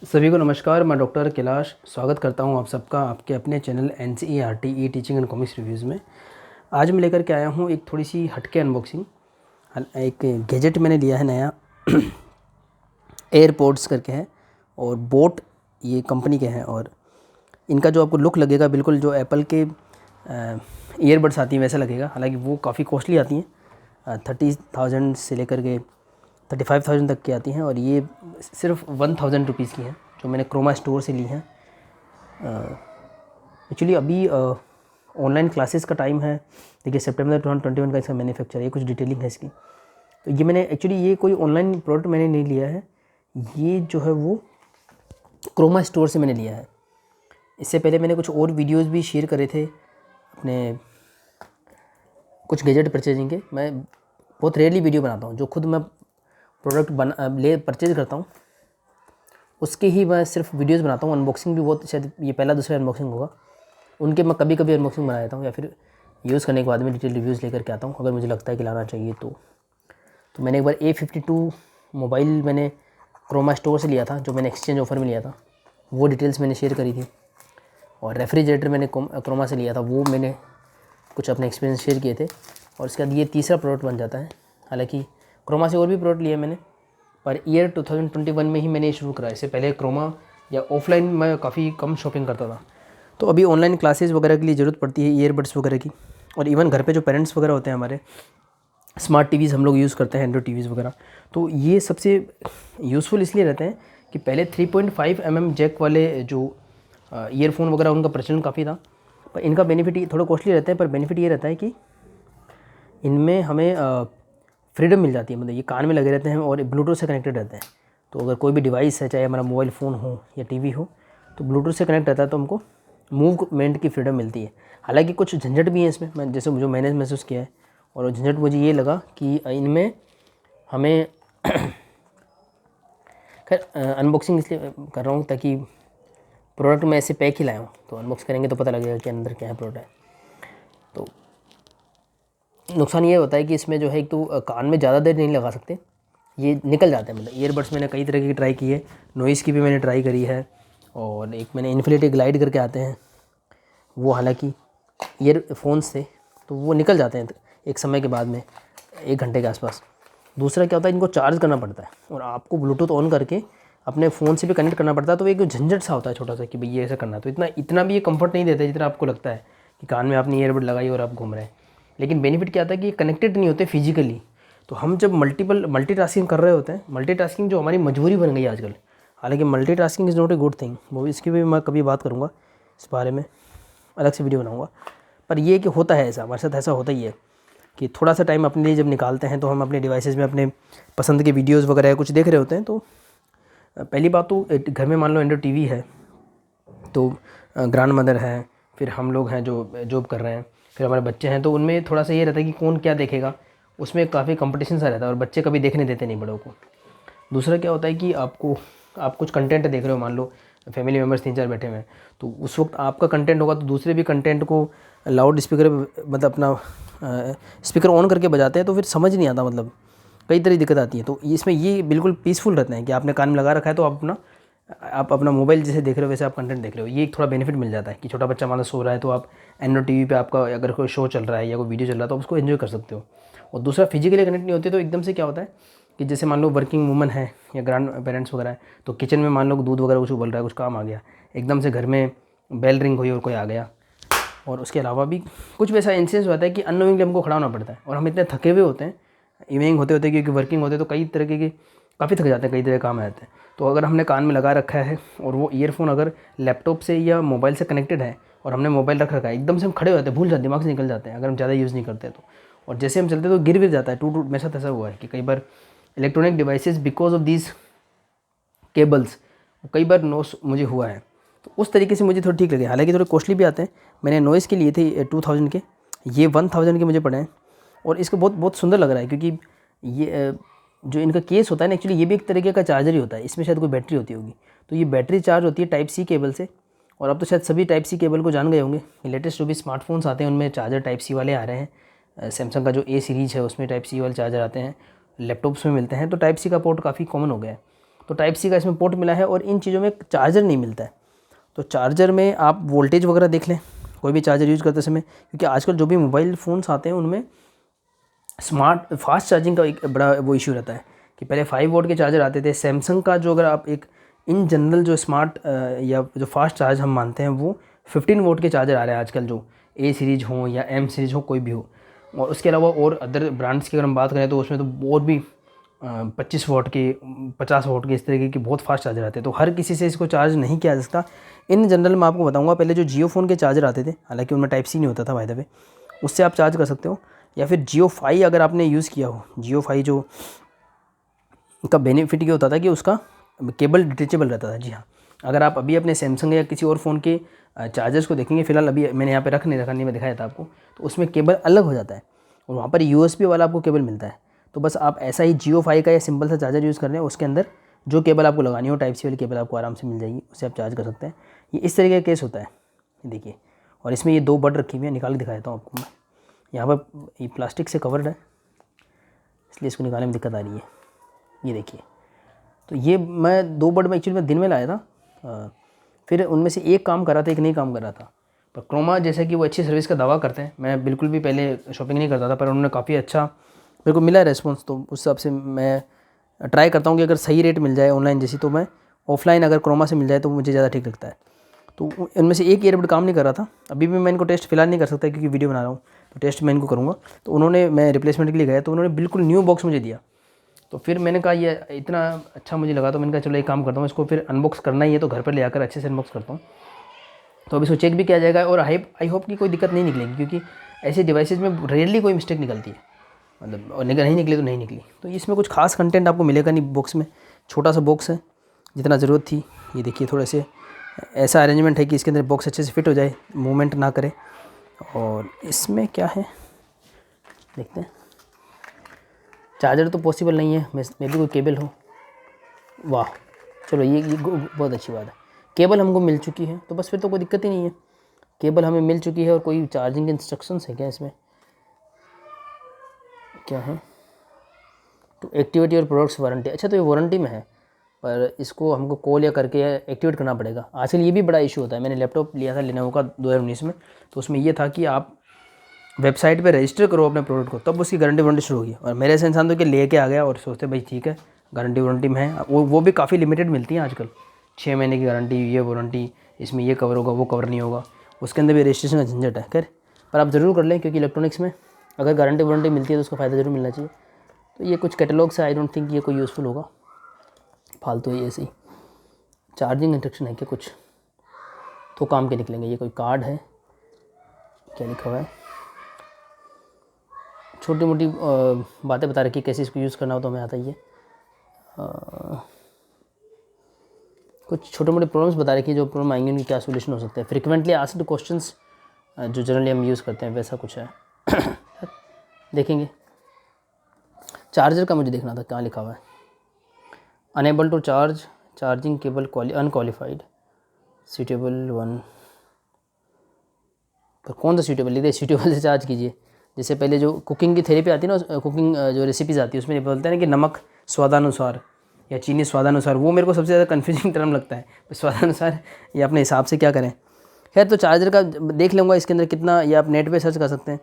सभी को नमस्कार। मैं डॉक्टर कैलाश स्वागत करता हूं आप सबका आपके अपने channel NCERT E teaching and comics reviews में। आज मैं लेकर के आया हूं एक थोड़ी सी हटके अनबॉक्सिंग। एक गैजेट मैंने लिया है नया एयरपोर्ट्स करके है और बोट ये कंपनी के हैं। और इनका जो आपको लुक लगेगा बिल्कुल जो एप्पल के ईयरबड्स आती हैं वैसा लगेगा। हालांकि वो काफ़ी कॉस्टली आती हैं, 30,000 से लेकर के 35,000 तक की आती हैं और ये सिर्फ 1,000 रुपीज़ की हैं जो मैंने क्रोमा स्टोर से ली हैं। एक्चुअली अभी ऑनलाइन क्लासेस का टाइम है। देखिए सितंबर 2021 का इसका मैन्युफैक्चर है, कुछ डिटेलिंग है इसकी। तो ये मैंने एक्चुअली ये कोई ऑनलाइन प्रोडक्ट मैंने नहीं लिया है, ये जो है वो क्रोमा स्टोर से मैंने लिया है। इससे पहले मैंने कुछ और वीडियोस भी शेयर करे थे अपने कुछ गैजेट परचेजिंग के। मैं बहुत रेयरली वीडियो बनाता हूँ, जो खुद मैं प्रोडक्ट परचेज करता हूँ उसके ही मैं सिर्फ वीडियोस बनाता हूँ। अनबॉक्सिंग भी बहुत, शायद ये पहला दूसरा अनबॉक्सिंग होगा, उनके मैं कभी कभी अनबॉक्सिंग बना देता हूँ या फिर यूज़ करने के बाद में डिटेल रिव्यूज़ लेकर के आता हूँ अगर मुझे लगता है कि लाना चाहिए तो मैंने एक बार A52 मोबाइल मैंने क्रोमा स्टोर से लिया था, जो मैंने एक्सचेंज ऑफ़र में लिया था, वो डिटेल्स मैंने शेयर करी थी। और रेफ्रिजरेटर मैंने क्रोमा से लिया था, वो मैंने कुछ अपने एक्सपीरियंस शेयर किए थे। और इसके बाद ये तीसरा प्रोडक्ट बन जाता है। हालांकि क्रोमा से और भी प्रोडक्ट लिए मैंने, पर ईयर 2021 में ही मैंने ये शुरू करा। इससे पहले क्रोमा या ऑफलाइन मैं काफ़ी कम शॉपिंग करता था। तो अभी ऑनलाइन क्लासेस वगैरह के लिए ज़रूरत पड़ती है ईयरबड्स वगैरह की। और इवन घर पे जो पेरेंट्स वगैरह होते हैं हमारे, स्मार्ट टीवीज़ हम लोग यूज़ करते हैं, एंड्रॉइड टीवीज़ वगैरह, तो ये सबसे यूज़फुल इसलिए रहते हैं कि पहले 3.5 mm जैक वाले जो ईयरफोन वगैरह उनका प्रचलन काफ़ी था। पर इनका बेनिफिट ये थोड़ा कॉस्टली रहता है, पर बेनिफिट ये रहता है कि इनमें हमें फ्रीडम मिल जाती है। मतलब ये कान में लगे रहते हैं और ब्लूटूथ से कनेक्टेड रहते हैं। तो अगर कोई भी डिवाइस है, चाहे हमारा मोबाइल फ़ोन हो या टीवी हो, तो ब्लूटूथ से कनेक्ट रहता है तो हमको मूवमेंट की फ्रीडम मिलती है। हालांकि कुछ झंझट भी है इसमें, मैं जैसे जो मैंने महसूस किया है, और झंझट मुझे ये लगा कि इनमें हमें खैर अनबॉक्सिंग इसलिए कर रहा हूँ ताकि प्रोडक्ट में ऐसे पैक ही लाया हूँ, तो अनबॉक्स करेंगे तो पता लगेगा कि अंदर क्या है प्रोडक्ट है। तो नुकसान ये होता है कि इसमें जो है, एक तो कान में ज़्यादा देर नहीं लगा सकते, ये निकल जाते हैं। मतलब ईयरबड्स मैंने कई तरह की ट्राई की है, नॉइज़ की भी मैंने ट्राई करी है, और एक मैंने इन्फिनिटी ग्लाइड करके आते हैं वो, हालांकि ईयरफोन्स थे तो वो निकल जाते हैं एक समय के बाद में, 1 घंटे के आसपास। दूसरा क्या होता है, इनको चार्ज करना पड़ता है और आपको ब्लूटूथ ऑन करके अपने फ़ोन से भी कनेक्ट करना पड़ता है। तो एक झंझट सा होता है छोटा सा कि भाई ये ऐसा करना है। तो इतना भी ये कंफर्ट नहीं देता जितना आपको लगता है कि कान में आपने ईयरबड लगाई और आप घूम रहे हैं। लेकिन बेनिफिट क्या आता है कि कनेक्टेड नहीं होते फिजिकली। तो हम जब मल्टीटास्किंग कर रहे होते हैं, मल्टीटास्किंग जो हमारी मजबूरी बन गई है आजकल। हालांकि multitasking is not a good thing, वो इसकी भी मैं कभी बात करूँगा, इस बारे में अलग से वीडियो बनाऊँगा। पर ये कि होता है ऐसा, हमारे साथ ऐसा होता ही है कि थोड़ा सा टाइम अपने लिए जब निकालते हैं तो हम अपने डिवाइसेस में अपने पसंद के वीडियोस वगैरह कुछ देख रहे होते हैं। तो पहली बात तो घर में मान लो एंड्रॉइड टीवी है, तो ग्रैंड मदर है, फिर हम लोग हैं जो जॉब कर रहे हैं, फिर हमारे बच्चे हैं, तो उनमें थोड़ा सा ये रहता है कि कौन क्या देखेगा, उसमें काफ़ी कंपटीशन सा रहता है और बच्चे कभी देखने देते नहीं बड़ों को। दूसरा क्या होता है कि आप कुछ कंटेंट देख रहे हो, मान लो फैमिली मेम्बर्स 3-4 बैठे हुए हैं, तो उस वक्त आपका कंटेंट होगा तो दूसरे भी कंटेंट को लाउड स्पीकर, मतलब अपना स्पीकर ऑन करके बजाते हैं, तो फिर समझ नहीं आता, मतलब कई तरह की दिक्कत आती है। तो इसमें ये बिल्कुल पीसफुल रहते हैं कि आपने कान में लगा रखा है तो आप अपना मोबाइल जैसे देख रहे हो वैसे आप कंटेंट देख रहे हो। ये एक थोड़ा बेनिफिट मिल जाता है कि छोटा बच्चा मान लो सो रहा है तो आप एंड्रॉइड टीवी पे आपका अगर कोई शो चल रहा है या कोई वीडियो चल रहा है तो आप उसको एंजॉय कर सकते हो। और दूसरा फिजिकली कनेक्ट नहीं होते तो एकदम से क्या होता है कि जैसे मान लो वर्किंग वूमन है या ग्रैंड पेरेंट्स वगैरह है, तो किचन में मान लो दूध वगैरह कुछ उबल रहा है, कुछ काम आ गया, एकदम से घर में बेल रिंग हुई और कोई आ गया। और उसके अलावा भी कुछ वैसा इंसिडेंस होता है कि अननोइंगली हमको खड़ा होना पड़ता है और हम इतने थके हुए होते हैं इवनिंग होते होते, क्योंकि वर्किंग होते हैं तो कई तरह के काफ़ी थक जाते हैं, कई तरह के काम आ जाते हैं। तो अगर हमने कान में लगा रखा है और वो ईयरफोन अगर लैपटॉप से या मोबाइल से कनेक्टेड है और हमने मोबाइल रख रखा है, एकदम से हम खड़े हो जाते हैं, भूल जाते हैं, दिमाग से निकल जाते हैं अगर हम ज़्यादा यूज़ नहीं करते तो। और जैसे हम चलते तो गिर जाता है, टूट मेरे साथ ऐसा हुआ है कि कई बार electronic devices because of these cables कई बार नॉइस मुझे हुआ है। तो उस तरीके से मुझे थोड़ा ठीक लगे, हालांकि थोड़े कॉस्टली भी आते हैं। मैंने नॉइस के लिए थे 2000 के, ये 1000 के मुझे पड़े हैं। और इसको बहुत बहुत सुंदर लग रहा है क्योंकि ये जो इनका केस होता है ना, एक्चुअली ये भी एक तरीके का चार्जर ही होता है, इसमें शायद कोई बैटरी होती होगी। तो ये बैटरी चार्ज होती है टाइप सी केबल से। और अब तो शायद सभी टाइप सी केबल को जान गए होंगे, लेटेस्ट जो भी स्मार्टफोन्स आते हैं उनमें चार्जर टाइप सी वाले आ रहे हैं। सैमसंग का जो A सीरीज़ है उसमें टाइप सी वाले चार्जर आते हैं, लैपटॉप्स में मिलते हैं, तो टाइप सी का पोर्ट काफ़ी कॉमन हो गया है। तो टाइप सी का इसमें पोर्ट मिला है और इन चीज़ों में चार्जर नहीं मिलता है। तो चार्जर में आप वोल्टेज वगैरह देख लें कोई भी चार्जर यूज़ करते समय, क्योंकि आजकल जो भी मोबाइल फ़ोन्स आते हैं उनमें स्मार्ट फास्ट चार्जिंग का एक बड़ा वो इशू रहता है कि पहले 5 वोल्ट के चार्जर आते थे। सैमसंग का जो अगर आप एक इन जनरल जो स्मार्ट या जो फास्ट चार्ज हम मानते हैं वो 15 वोल्ट के चार्जर आ रहे हैं आजकल, जो ए सीरीज़ हो या एम सीरीज़ हो कोई भी हो। और उसके अलावा और अदर ब्रांड्स की अगर हम बात करें तो उसमें तो और भी 25 वोल्ट के 50 वोल्ट के इस तरीके की बहुत फास्ट चार्जर आते हैं। तो हर किसी से इसको चार्ज नहीं किया जा सकता। इन जनरल मैं आपको बताऊंगा, पहले जो जियो फ़ोन के चार्जर आते थे, हालांकि उनमें टाइप सी नहीं होता था बाय द वे, उससे आप चार्ज कर सकते हो। या फिर जियो फाई अगर आपने यूज़ किया हो, जियो फाई जो का बेनिफिट ये होता था कि उसका केबल डिटेचेबल रहता था। जी हाँ, अगर आप अभी अपने सैमसंग या किसी और फ़ोन के चार्जर्स को देखेंगे, फ़िलहाल अभी मैंने यहाँ पे रख नहीं रखा, नहीं मैं दिखाया था आपको, तो उसमें केबल अलग हो जाता है और वहाँ पर यूएसबी वाला आपको केबल मिलता है। तो बस आप ऐसा ही जियो फाई का या सिंपल सा चार्जर यूज़ कर रहे हैं, उसके अंदर जो केबल आपको लगानी हो टाइप सी वाली केबल आपको आराम से मिल जाएगी, उससे आप चार्ज कर सकते हैं। ये इस तरीके का केस होता है, देखिए। और इसमें ये 2 बड रखी हुई है, निकाल के दिखा देता हूँ आपको मैं। यहाँ पर ये प्लास्टिक से कवर्ड है इसलिए इसको निकालने में दिक्कत आ रही है। ये देखिए, तो ये मैं 2 बड में एक्चुअली मैं दिन में लाया था, फिर उनमें से एक काम कर रहा था, एक नहीं काम कर रहा था। पर क्रोमा जैसे कि वो अच्छी सर्विस का दावा करते हैं, मैं बिल्कुल भी पहले शॉपिंग नहीं करता था, पर उन्होंने काफ़ी अच्छा मेरे को मिला रेस्पॉन्स। तो उस हिसाब से मैं ट्राई करता हूँ कि अगर सही रेट मिल जाए ऑनलाइन जैसी, तो मैं ऑफलाइन अगर क्रोमा से मिल जाए तो मुझे ज़्यादा ठीक लगता है। तो इनमें से एक ईयरबड काम नहीं कर रहा था, अभी भी मैं इनको टेस्ट फिलहाल नहीं कर सकता क्योंकि वीडियो बना रहा हूँ, तो टेस्ट मैं इनको करूँगा। तो उन्होंने, मैं रिप्लेसमेंट के लिए गया तो उन्होंने बिल्कुल न्यू बॉक्स मुझे दिया। तो फिर मैंने कहा ये इतना अच्छा मुझे लगा, तो मैंने कहा चलो एक काम करता हूँ, इसको फिर अनबॉक्स करना ही है तो घर पर ले आकर अच्छे से अनबॉक्स करता हूँ। तो अब इसको चेक भी किया जाएगा और आई होप कि कोई दिक्कत नहीं निकलेगी, क्योंकि ऐसे डिवाइसेज में रेयरली कोई मिस्टेक निकलती है, मतलब और नहीं निकली तो नहीं निकली। तो इसमें कुछ खास कंटेंट आपको मिलेगा नहीं बॉक्स में, छोटा सा बॉक्स है जितना ज़रूरत थी। ये देखिए, थोड़े से ऐसा अरेंजमेंट है कि इसके अंदर बॉक्स अच्छे से फिट हो जाए, मूवमेंट ना करे। और इसमें क्या है देखते हैं। चार्जर तो पॉसिबल नहीं है, मे भी कोई केबल हो। वाह, चलो ये बहुत अच्छी बात है, केबल हमको मिल चुकी है, तो बस फिर तो कोई दिक्कत ही नहीं है। केबल हमें मिल चुकी है और कोई चार्जिंग इंस्ट्रक्शंस है क्या इसमें, क्या है? तो एक्टिविटी और प्रोडक्ट्स वारंटी, अच्छा तो ये वारंटी में है, पर इसको हमको कॉल या करके एक्टिवेट करना पड़ेगा। आजकल ये भी बड़ा इशू होता है। मैंने लैपटॉप लिया था लेनोवो का 2019 में, तो उसमें ये था कि आप वेबसाइट पे रजिस्टर करो अपने प्रोडक्ट को, तब उसकी गारंटी वारंटी शुरू होगी। और मेरे ऐसे इंसान तो कि लेके आ गया और सोचते भाई ठीक है गारंटी वारंटी में है, वो भी काफ़ी लिमिटेड मिलती है आजकल, 6 महीने की गारंटी, ये वारंटी, इसमें ये कवर होगा वो कवर नहीं होगा, उसके अंदर भी रजिस्ट्रेशन का झंझट है। खैर, पर आप ज़रूर कर लें, क्योंकि इलेक्ट्रॉनिक्स में अगर गारंटी वारंटी मिलती है तो उसका फ़ायदा ज़रूर मिलना चाहिए। तो ये कुछ कैटलॉग से आई डोंट थिंक ये कोई यूज़फुल होगा, फालतू है ऐसे ही। चार्जिंग इंस्ट्रक्शन है क्या कुछ, तो काम के निकलेंगे। ये कोई कार्ड है, क्या लिखा हुआ है, छोटी मोटी बातें बता रखी कैसे इसको यूज़ करना हो, तो हमें आता ही है। कुछ छोटे मोटे प्रॉब्लम्स बता रखी है, जो प्रॉब्लम आएंगे उनकी क्या सोल्यूशन हो सकता है। फ्रिक्वेंटली आस्क्ड क्वेश्चंस जो जनरली हम यूज़ करते हैं, वैसा कुछ है। देखेंगे। चार्जर का मुझे देखना था, क्या लिखा हुआ है, unable to charge, charging cable unqualified, suitable one. पर कौन सा सूटेबल लिखते हैं, सूटेबल से चार्ज कीजिए। जैसे पहले जो कुकिंग की थेरेपी आती है ना, कुकिंग जो रेसिपीज़ आती है, उसमें बोलते हैं ना कि नमक स्वादानुसार या चीनी स्वादानुसार, वो मेरे को सबसे ज़्यादा कन्फ्यूजिंग टर्म लगता है। स्वादानुसार या अपने हिसाब से क्या करें। खैर, तो चार्जर का देख लूँगा इसके अंदर कितना, या आप नेट पे सर्च कर सकते हैं,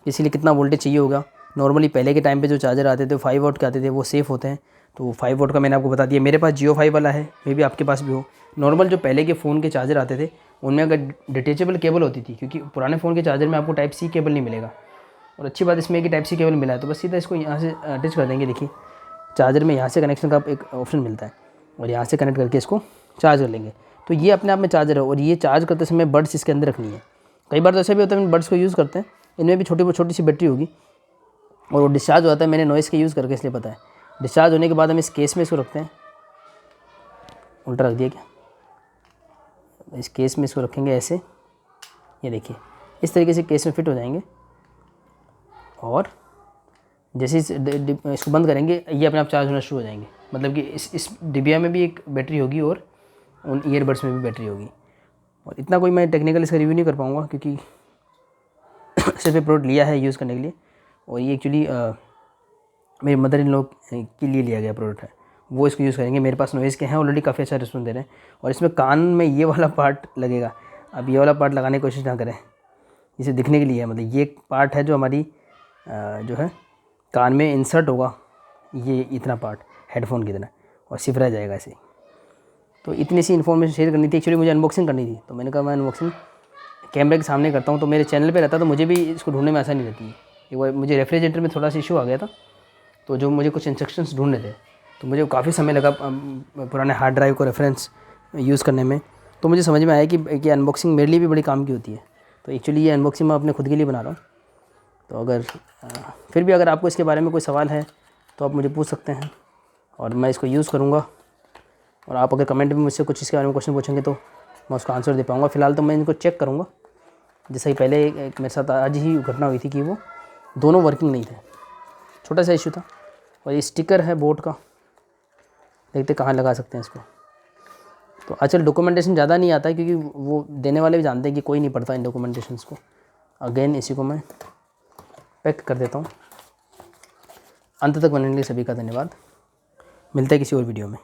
इसीलिए कितना वोल्टेज चाहिए होगा। नॉर्मली पहले के टाइम पे जो चार्जर आते थे 5 वोल्ट के आते थे, वो सेफ़ होते हैं। तो 5 वोल्ट का मैंने आपको बता दिया, मेरे पास जियो 5 वाला है, मे भी आपके पास भी हो। नॉर्मल जो पहले के फ़ोन के चार्जर आते थे उनमें अगर डिटेचेबल केबल होती थी, क्योंकि पुराने फ़ोन के चार्जर में आपको टाइप सी केबल नहीं मिलेगा। और अच्छी बात इसमें कि टाइप सी केबल मिला है, तो बस सीधा इसको यहाँ से अटैच कर देंगे। देखिए, चार्जर में यहाँ से कनेक्शन का एक ऑप्शन मिलता है और यहाँ से कनेक्ट करके इसको चार्ज कर लेंगे। तो ये अपने आप में चार्जर है, और ये चार्ज करते समय बड्स इसके अंदर रखनी है। कई बार तो ऐसा भी होता है बड्स को यूज़ करते हैं, इनमें भी छोटी सी बैटरी होगी और वो डिस्चार्ज हो जाता है। मैंने नॉइस का यूज़ करके इसलिए पता है। डिस्चार्ज होने के बाद हम इस केस में इसको रखते हैं, उल्टा रख दिया क्या, इस केस में इसको रखेंगे ऐसे, ये देखिए इस तरीके से केस में फिट हो जाएंगे। और जैसे इसको बंद करेंगे, ये अपने आप चार्ज होना शुरू हो जाएंगे। मतलब कि इस डिबिया में भी एक बैटरी होगी और उन ईयरबड्स में भी बैटरी होगी। और इतना कोई मैं टेक्निकल इसका रिव्यू नहीं कर पाऊँगा, क्योंकि सिर्फ प्रोडक्ट लिया है यूज़ करने के लिए, और ये एक्चुअली मेरे मदर इन लॉ के लिए लिया गया प्रोडक्ट है। वो इसको यूज़ करेंगे। मेरे पास नॉइज़ के हैं ऑलरेडी, काफ़ी अच्छा रिस्पॉन्स दे रहे हैं। और इसमें कान में ये वाला पार्ट लगेगा, अब ये वाला पार्ट लगाने की कोशिश ना करें, इसे दिखने के लिए है। मतलब ये एक पार्ट है जो हमारी जो है कान में इंसर्ट होगा, ये इतना पार्ट हेडफोन की तरह, और सिर्फ रह जाएगा ऐसे ही। तो इतनी सी इन्फॉर्मेशन शेयर करनी थी। एक्चुअली मुझे अनबॉक्सिंग करनी थी, तो मैंने कहा मैं अनबॉक्सिंग कैमरे के सामने करता हूँ, तो मेरे चैनल पे रहता तो मुझे भी इसको ढूंढने में आसानी रहती है। एक बार मुझे रेफ्रिजरेटर में थोड़ा सा इशू आ गया था, तो जो मुझे कुछ इंस्ट्रक्शंस ढूंढने थे, तो मुझे काफ़ी समय लगा पुराने हार्ड ड्राइव को रेफरेंस यूज़ करने में। तो मुझे समझ में आया कि अनबॉक्सिंग मेरे लिए भी बड़ी काम की होती है। तो एक्चुअली ये अनबॉक्सिंग मैं अपने खुद के लिए बना रहा हूँ। तो अगर फिर भी अगर आपको इसके बारे में कोई सवाल है तो आप मुझे पूछ सकते हैं, और मैं इसको यूज़ करूँगा। और आप अगर कमेंट में मुझसे कुछ इसके बारे में क्वेश्चन पूछेंगे तो मैं उसका आंसर दे पाऊँगा। फ़िलहाल तो मैं इनको चेक करूँगा। जैसे ही पहले एक मेरे साथ आज ही घटना हुई थी कि वो दोनों वर्किंग नहीं थे, छोटा सा इशू था। और ये स्टिकर है बोट का, देखते कहाँ लगा सकते हैं इसको। तो आजकल डॉक्यूमेंटेशन ज़्यादा नहीं आता है, क्योंकि वो देने वाले भी जानते हैं कि कोई नहीं पढ़ता इन डॉक्यूमेंटेशंस को। अगेन इसी को मैं पैक कर देता हूँ। अंत तक बनने के लिए सभी का धन्यवाद। मिलते हैं किसी और वीडियो में।